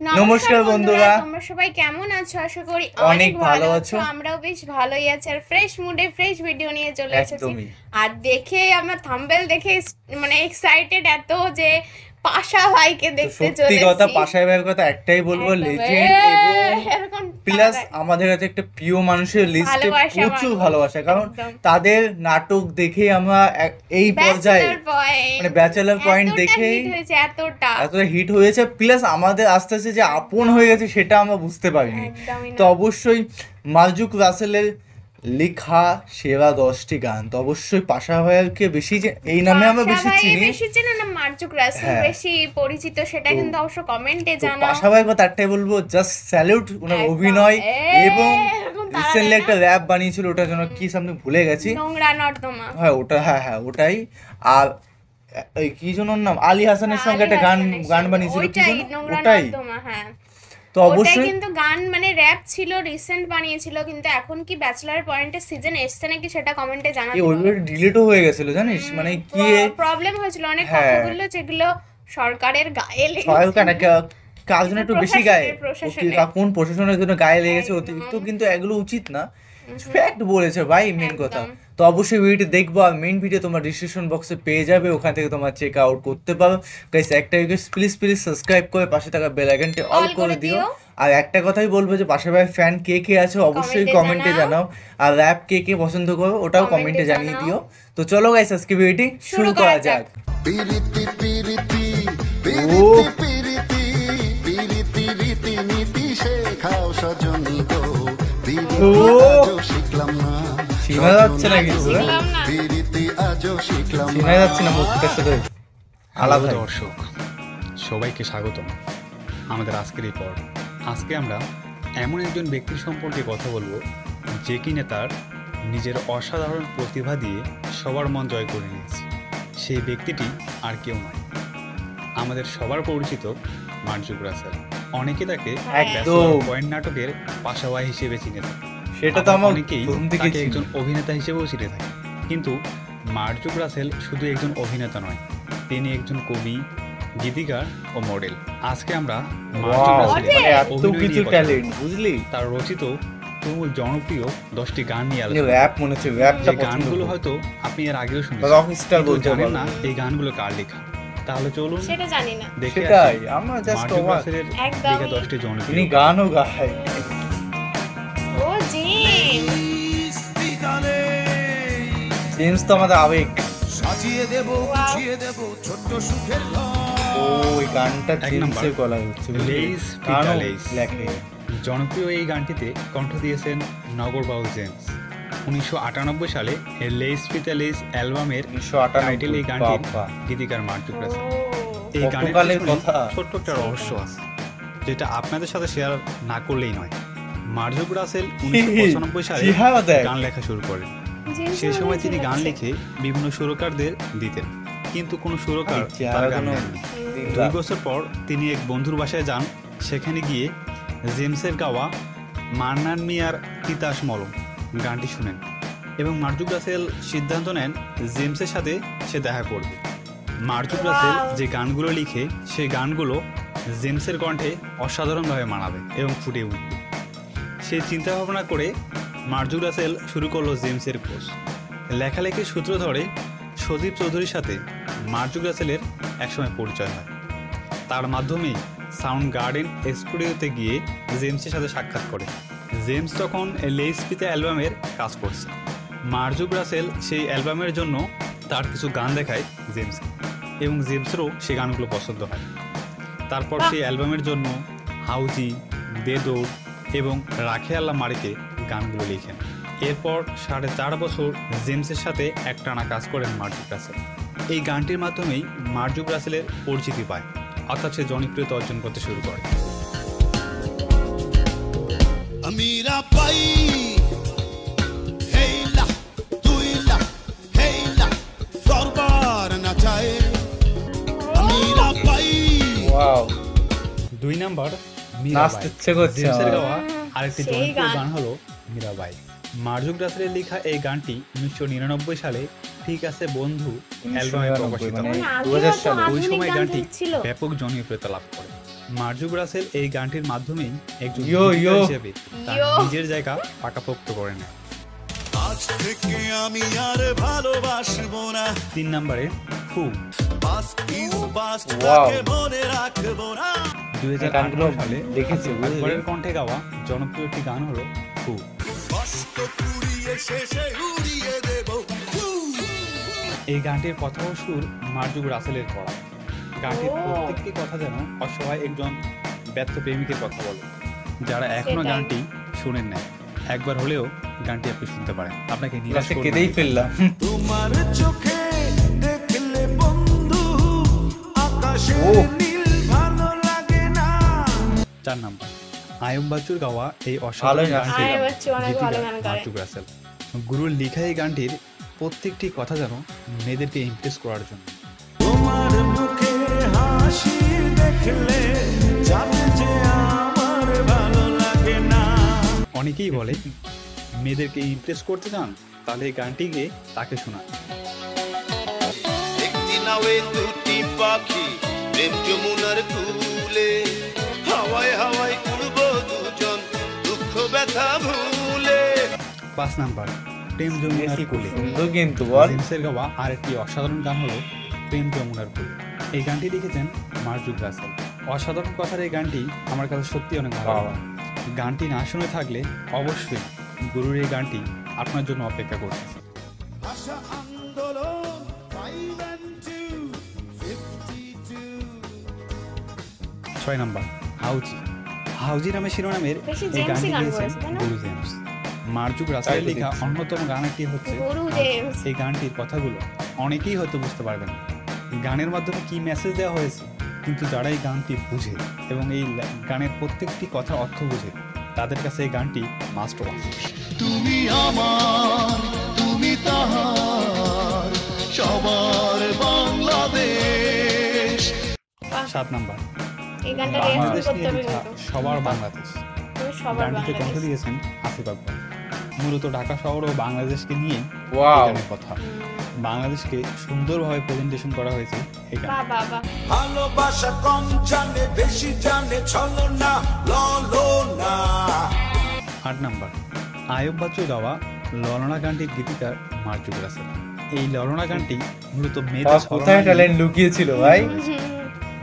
নমস্কার বন্ধুরা, তোমরা সবাই কেমন আছো? আশা করি অনেক ভালো আছো। আমরাও বেশ ভালোই আছি আর ফ্রেশ মুডে ফ্রেশ ভিডিও নিয়ে চলে এসেছি। একদমই। আর দেখে আমার থাম্বনেল দেখে মানে এক্সাইটেড এত যে পাশা ভাইকে দেখতে চলে সত্যি কথা, এসেছি। পাশা ভাইয়ের কথা একটাই বলবো, একদম, লেজেন্ড এরকম এবং প্লাস আমাদের কাছে একটা প্রিয় মানুষের লিস্টে ভালোবাসা প্রচুর মানুষ, ভালোবাসা, কারণ একদম। তাদের নাটক দেখে আমরা এই পর্যায়ে মানে ব্যাচেলার পয়েন্ট দেখে এতটা হিট হয়েছে, প্লাস আমাদের আস্তে আস্তে যে আপন হয়ে গেছে সেটা আমরা বুঝতে পারিনি। একদমই না। তো অবশ্যই মার্জুক রাসেলের লেখা সেরা 10টি গান, তো অবশ্যই পাশা ভাইয়ারকে বেশি এই নামে আমরা বেশি চিনি না, মার্জুক রাসেল হ্যাঁ। বেশি পরিচিত, সেটা তো- কিন্তু অবশ্য কমেন্টে তো জানাও। পাশা ভাইয়ের কথা একটাই বলবো, জাস্ট স্যালুট ওনার একদম। অভিনয়। এবং এরকম তারা রিসেন্টলি দেয় একটা না? র্যাপ বানিয়েছিল, ওটার জন্য কি সামনে ভুলে গেছি। নোংরা নর্দমা। হ্যাঁ ওটা, হ্যাঁ ওটাই। আর ওই কি যেন ওর নাম, আলী হাসানের সঙ্গে একটা গান বানিয়েছিল, কি ওইটাই যেন? নোংরা ওটাই। নর্দমা, হ্যাঁ। তো ওটাই অবশ্যই কিন্তু গান মানে র্যাপ ছিল, রিসেন্ট বানিয়েছিল, কিন্তু এখন কি ব্যাচেলার পয়েন্টের সিজন এসছে নাকি সেটা কমেন্টে জানাতে এই ওইভাবে ডিলিটও হয়ে গেছিল জানিস, মানে কি প্রবলেম হয়েছিল অনেক হ্যাঁ। কথাগুলো যেগুলো সরকারের গায়ে সহায়তা নাকি কার জন্য একটু বেশি গায়ে, প্রশাসনের। কোন প্রশাসনের জন্য গায়ে লেগেছে অতিরিক্ত, কিন্তু এগুলো উচিত না। ফ্যাক্ট বলেছে ভাই, মেন কথা। তো অবশ্যই ভিডিওটি দেখবো, আর মেন ভিডিও তোমার ডিসক্রিপশন বক্সে পেয়ে যাবে, ওখান থেকে তোমার চেক আউট করতে পারো। গাইস একটা রিকোয়েস্ট, প্লিজ সাবস্ক্রাইব করে পাশে থাকা বেল আইকনটি অল করে দিও। আর একটা কথাই বলবো যে পাশে ভাই ফ্যান কে কে আছে অবশ্যই কমেন্টে জানাও, আর র্যাপ কে কে পছন্দ করো ওটাও কমেন্টে জানিয়ে দিও। তো চলো গাইস আজকে ভিডিওটি শুরু করা যাক। পিরিতি পিরিতি ও পিরিতি পিরিতি রীতি নীতি শেখাও সজনী গো, ও আজও শিখলাম না, চিনা যাচ্ছে না কিছু, শিখলাম না। পিরিতি আজও শিখলাম চিনা যাচ্ছে না মুখটার সাথে আলাদা। হ্যালো দর্শক, সবাইকে স্বাগতম আমাদের আজকের এই পর্ব। আজকে আমরা এমন একজন ব্যক্তির সম্পর্কে কথা বলবো যে কিনা তার নিজের অসাধারণ প্রতিভা দিয়ে সবার মন জয় করে নিয়েছে। সেই ব্যক্তিটি আর কেউ নয়, আমাদের সবার পরিচিত মার্জুক রাসেল। অনেকে তাকে একদম। পয়েন্ট নাটকের পাশাওয়াই হিসেবে চিনে থাকে, সেটা তো আমার অনেকেই প্রথম থেকে তাকে একজন অভিনেতা হিসেবেও চিনে থাকে। কিন্তু মার্জুক রাসেল শুধু একজন অভিনেতা নয়, তিনি একজন কবি, গীতিকার ও মডেল। আজকে আমরা মার্জুক রাসেলের মানে এত অভিনয় নিয়ে কিছু কথা ট্যালেন্ট, বলবো। বুঝলি? তার রচিত তুমুল জনপ্রিয় 10টি গান নিয়ে আলোচনা। র্যাপ মনে হচ্ছে, র্যাপটা যে গানগুলো হয়তো আপনি এর আগেও শুনেছেন, রক স্টার কিন্তু বলতে জানেন পারো না এই গানগুলো কার লেখা। তাহলে চলুন সেটা জানি না। দেখে সেটাই, আসি আমরা জাস্ট মার্জুক অবাক। রাসেলের একদমই। লেখা 10টি তিনি জনপ্রিয় গান। গানও গায়। ও জিম, জেমস তো আমাদের আবেগ। সাজিয়ে দেব গুছিয়ে দেব ছোট্ট সুখের ঘর। ও ওই গানটা এক জেমসের নাম্বার, গলা হচ্ছে, বুঝলি? লেইস ফিতা গানও লেইস। লেখে। জনপ্রিয় এই গানটিতে কণ্ঠ দিয়েছেন নগর বাউল জেমস। 1998 সালে এর লেইস ফিতা লেইস অ্যালবামের 1998 টাইটেল এই গানটির বাবা। গীতিকার মার্জুক রাসেল। ও, এই গানের কতকালের পেছনে কথা। ছোট্ট একটা রহস্য আছে, যেটা আপনাদের সাথে শেয়ার না করলেই নয়। মার্জুক রাসেল 1995 সালে জিহাদ দেখ। গান লেখা শুরু করেন। জিম সেই সময় তিনি গান লাগছে। লিখে বিভিন্ন সুরকারদের দিতেন, কিন্তু কোনো সুরকার আরে তার গান চেহারা নেননি। কোনো- 2 বছর পর তিনি এক বন্ধুর বাসায় যান। সেখানে গিয়ে জেমসের গাওয়া মান্নান মিয়ার তিতাস মলম গানটি শুনেন এবং মার্জুক রাসেল সিদ্ধান্ত নেন জেমসের সাথে সে দেখা করবে। মার্জুক রাসেল যে গানগুলো লিখে সেই গানগুলো জেমসের কণ্ঠে অসাধারণভাবে মানাবে এবং ফুটে উঠবে। সেই চিন্তা ভাবনা করে মার্জুক রাসেল শুরু করলো জেমসের কোর্স। লেখালেখির সূত্র ধরে সদীপ চৌধুরীর সাথে মার্জুক রাসেলের একসময় পরিচয় হয়। তার মাধ্যমেই সাউন্ড গার্ডেন স্টুডিওতে গিয়ে জেমসের সাথে সাক্ষাৎ করে। জেমস তখন লেইস ফিতা অ্যালবামের কাজ করছে। মার্জুক রাসেল সেই অ্যালবামের জন্য তার কিছু গান দেখায় জেমসকে এবং জেমসেরও সেই গানগুলো পছন্দ হয়। তারপর সেই অ্যালবামের জন্য হাউজি, দে দৌড় এবং রাখে আল্লাহ মারিকে গানগুলো লিখেন। এরপর 4.5 বছর জেমসের সাথে একটানা কাজ করেন মার্জুক রাসেল। এই গানটির মাধ্যমেই মার্জুক রাসেলের পরিচিতি পায়, অর্থাৎ সে জনপ্রিয়তা অর্জন করতে শুরু করে। আমিরা পাই হেইলা তুইলা হেইলা দরবার নাচায়। আমিরা পাই ওয়াও, 2 নাম্বার, নাচতে ইচ্ছে করছে জেমসের আমার। গাওয়া আরেকটি সেই জনপ্রিয় গান। গান হলো মীরাবাই। মার্জুক রাসেলের লেখা এই গানটি 1999 সালে ঠিক আছে বন্ধু অ্যালবামে প্রকাশিত মানে হয়। মানে আগেও 2000 তো সালে। ওই আধুনিক সময় গান গানটি ছিল। ব্যাপক জনপ্রিয়তা লাভ করে। মার্জুক রাসেল এই গানটির মাধ্যমেই একজন ইয়ো, গীতিকার ইয়ো। হিসেবে তার ইয়ো। নিজের জায়গা পাকাপোক্ত করে নেয়। আজ থেকে আমি আর ভালোবাসবো না 3 নম্বরে ফু। Past is past Wow. তাকে মনে রাখবো না 2018 সালে দেখেছি, বুঝলি? আকবরের কণ্ঠে গাওয়া জনপ্রিয় একটি গান হলো ফু। কষ্ট কুড়িয়ে শেষে উড়িয়ে দেবো এই গানটির কথা ও সুর মার্জুক রাসেলের করা। গানটির ও। প্রত্যেকটি কথা যেন অসহায় একজন ব্যর্থ প্রেমিকের কথা বলে, যারা এখনো সেটাই। গানটি শুনেন নাই। একবার হলেও গানটি আপনি শুনতে পারেন, আপনাকে নিরাশ লাস্টে করবে কেঁদেই না। ফেললাম। তোমার চোখে দেখলে বন্ধু আকাশে ও। নীল ভালো লাগে না 4 নাম্বার আয়ুব বাচ্চুর গাওয়া এই ভালোই অসাধারণ গান গানটি আয়ুব বাচ্চু অনেক ভালো গান করে। মার্জুক রাসেল। গুরুর লেখা এই গানটির প্রত্যেকটি কথা যেন মেয়েদেরকে ইমপ্রেস করার জন্য। তোমার মুখে হাসি দেখলে জানে যে আমার ভালো লাগে না অনেকেই বলে মেয়েদেরকে ইমপ্রেস করতে চান তাহলে এই গানটি গিয়ে তাকে শোনা। একটি নাওয়ে দুটি পাখি প্রেম যমুনার কূলে হাওয়ায় হাওয়ায় উড়বো দুজন দুঃখ ব্যথা ভুলে 5 নাম্বার প্রেম যমুনার মেসি খুব কোলে। সুন্দর কিন্তু বল। জেমসের গাওয়া আরেকটি অসাধারণ গান হলো প্রেম যমুনার কোলে। এই গানটি লিখেছেন মার্জুক রাসেল। অসাধারণ কথার এই গানটি আমার কাছে সত্যি অনেক ভালো বাবা। লাগে। গানটি না শুনে থাকলে অবশ্যই গুরুর এই গানটি আপনার জন্য অপেক্ষা করতেছে। ভাষা আন্দোলন 5 and 2 52 6 নাম্বার হাউজি। হাউজি নামে শিরোনামের বেশি এই গানটি জেমসই গান গেয়েছেন করেছে, তাই না? গুরু জেমস। মার্জুক রাসেলের তাই তো লেখা দেখছি। অন্যতম গান একটি হচ্ছে গুরু হাউজি। জেমস। এই গানটির কথাগুলো অনেকেই হয়তো বুঝতে পারবেন না। গানের মাধ্যমে কি মেসেজ দেওয়া হয়েছে, কিন্তু যারা এই গানটি বুঝে এবং এই গানের প্রত্যেকটি কথার অর্থ বুঝে তাদের কাছে এই গানটি মাস্ট ওয়াচ। তুমি আমার তুমি তাহার সবার বাংলাদেশ 7 নাম্বার এই গানটা বাংলাদেশ রিহার্সাল নিয়ে করতে হবে লেখা কিন্তু সবার বাংলাদেশ। তুমি সবার গানটিতে কণ্ঠ বাংলাদেশ। দিয়েছেন আসিফ আকবর। মূলত ঢাকা শহর ও বাংলাদেশকে নিয়ে Wow. গানের কথা। বাংলাদেশকে সুন্দরভাবে প্রেজেন্টেশন করা হয়েছে এই গানে। বাহ বাহ বাহ। ভালোবাসা কম জানে বেশি জানে চলো না ললো না 8 নাম্বার আয়ুব বাচ্চু গাওয়া ললনা গানটির গীতিকার মার্জুক রাসেল। এই ললনা গানটি মূলত মেয়েদের কোথায় ট্যালেন্ট লুকিয়েছিল ভাই।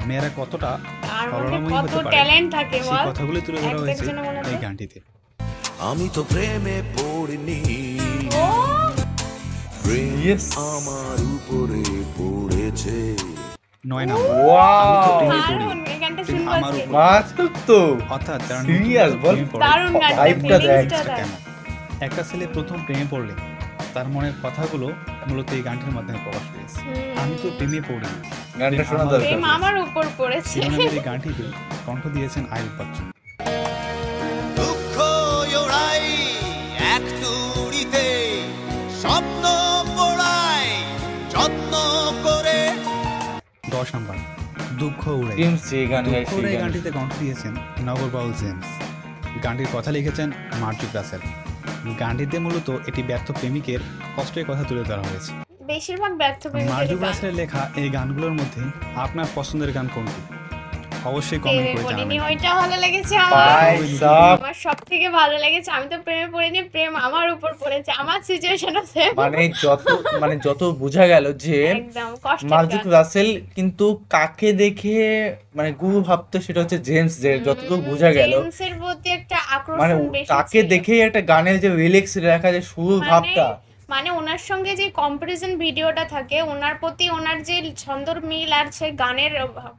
মেয়েরা কতটা তার মধ্যে ছলনাময়ী কত হতে পারে ট্যালেন্ট থাকে সেই বল। কথাগুলো তুলে ধরা হয়েছে একজনের মনে এই হয়। গানটিতে। আমি তো প্রেমে পড়িনি ও প্রেম Yes. আমার উপরে পড়েছে 9 নাম্বার Wow. আমি তো প্রেমে পড়ি। দারুণ, এই গানটা ঠিক শুনবো আমার আজকে। উপর। মারাত্মক তো। অর্থাৎ যারা Serious নতুন বল। প্রেমে পড়ে, দারুণ গানটা, ভাইবটা দেখ। ফিলিংসটা সেটা দেখ। কেমন? একটা ছেলে প্রথম প্রেমে পড়লে তার মনের কথাগুলো মূলত এই গানটির মাধ্যমে প্রকাশ পেয়েছে। আমি তো প্রেমে পড়ি। গানটা শোনা আমার- দরকার। প্রেম আমার উপর পড়েছে। শিরোনামের এই গানটিতে কণ্ঠ দিয়েছেন আয়ুব বাচ্চু। দুঃখ ওড়াই এক তুড়িতে স্বপ্ন পড়াই যত্ন করে 10 নাম্বার দুঃখ উড়াই। জেমস যে গান গায় দুঃখ সেই উড়াই গান। গানটিতে কণ্ঠ দিয়েছেন নগর বাউল জেমস। গানটির কথা লিখেছেন মার্জুক রাসেল। গানটিতে মূলত এটি ব্যর্থ প্রেমিকের কষ্টের কথা তুলে ধরা হয়েছে। বেশিরভাগ ব্যর্থ প্রেমিকেরই মার্জুক গান। রাসেলের লেখা এই গানগুলোর মধ্যে আপনার পছন্দের গান কোনটি অবশ্যই কমেন্ট প্রেমে করে পড়িনি, জানাবেন। ওইটা ভালো লেগেছে আমার। ভাই সাব, আমার সব থেকে ভালো লেগেছে, আমি তো প্রেমে পড়িনি, প্রেম আমার উপর পড়েছে, আমার সিচুয়েশনও সেম। মানে যত বোঝা গেল যে একদম কষ্টের মার্জুক গান। রাসেল কিন্তু কাকে দেখে মানে গুরু ভাবতো সেটা হচ্ছে জেমস, যে যতটুকু বোঝা গেল জেমসের প্রতি একটা মানে আকর্ষণ বেশি তাকে ছিল। দেখেই একটা গানের যে লিরিক্স লেখা, যে সুর ভাবটা, মানে ওনার সঙ্গে যে কম্পারিজন ভিডিওটা থাকে, ওনার প্রতি ওনার যে ছন্দর মিল আর সেই গানের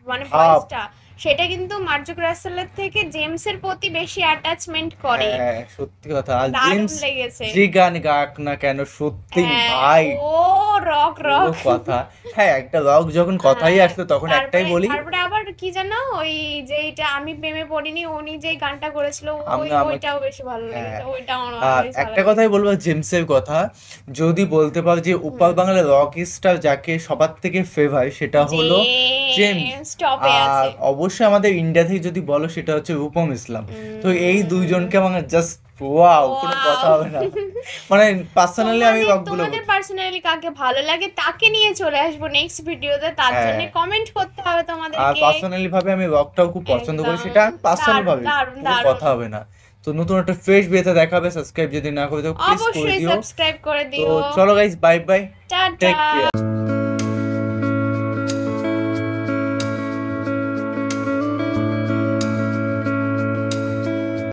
মানে ভাব। ভয়েসটা, সেটা কিন্তু মার্জুক রাসেলের থেকে জেমসের প্রতি বেশি অ্যাটাচমেন্ট করে। হ্যাঁ সত্যি কথা। আর দারুণ জেমস লেগেছে। যে গান গাক না কেন সত্যি হ্যাঁ, ভাই ও রক পুরো রক কথা। হ্যাঁ একটা রক যখন কথাই আসতো তখন একটাই বলি, তারপরে আবার কি জানো, ওই যে এটা আমি প্রেমে পড়িনি, উনি যে গানটা করেছিল ওইটাও বেশি ভালো লেগেছে। ওইটা আমার আর বেশ ভালো একটা কথাই বলবো জেমসের কথা, যদি বলতে পারো যে উপার বাংলার রক স্টার যাকে সবার থেকে ফেভার সেটা হলো জেমস। টপে আর আছে। অবশ্যই আমাদের ইন্ডিয়া থেকে যদি বলো সেটা হচ্ছে রূপম ইসলাম। তো এই দুইজনকে আমার জাস্ট ওয়াও, কোনো কথা হবে না। মানে পার্সোনালি আমি তোমাদের- ব্লগগুলো তোমাদের পার্সোনালি কাকে ভালো লাগে তাকে নিয়ে চলে আসবো নেক্সট ভিডিওতে, তার হ্যাঁ। জন্য কমেন্ট করতে হবে আর তোমাদেরকে। পার্সোনালি ভাবে আমি ব্লগটাও খুব পছন্দ করি, একদম। সেটা পার্সোনাল ভাবে, দারুণ, কোনো দারুণ। কথা হবে না। তো নতুন একটা ফ্রেশ ভিডিওতে দেখাবে, সাবস্ক্রাইব যদি না করে তো প্লিজ করে অবশ্যই দিও। সাবস্ক্রাইব করে তো দিও। চলো গাইস, বাই বাই, টেক টাটা। কেয়ার।